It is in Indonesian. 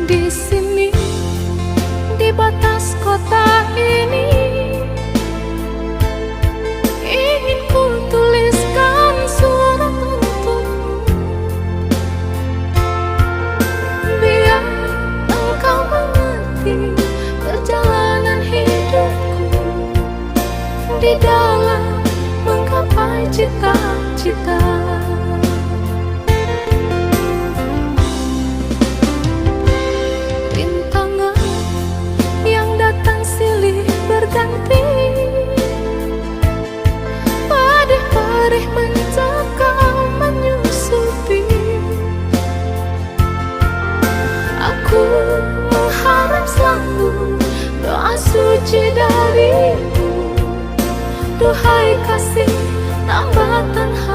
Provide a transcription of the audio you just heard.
Di sini, di batas kota ini, ingin ku tuliskan surat untukmu, biar engkau mengerti perjalanan hidupku di dalam menggapai cita-cita. Padeh-padeh mencekam menyusupi. Aku mengharap selalu doa suci darimu. Duhai kasih tambatan hati.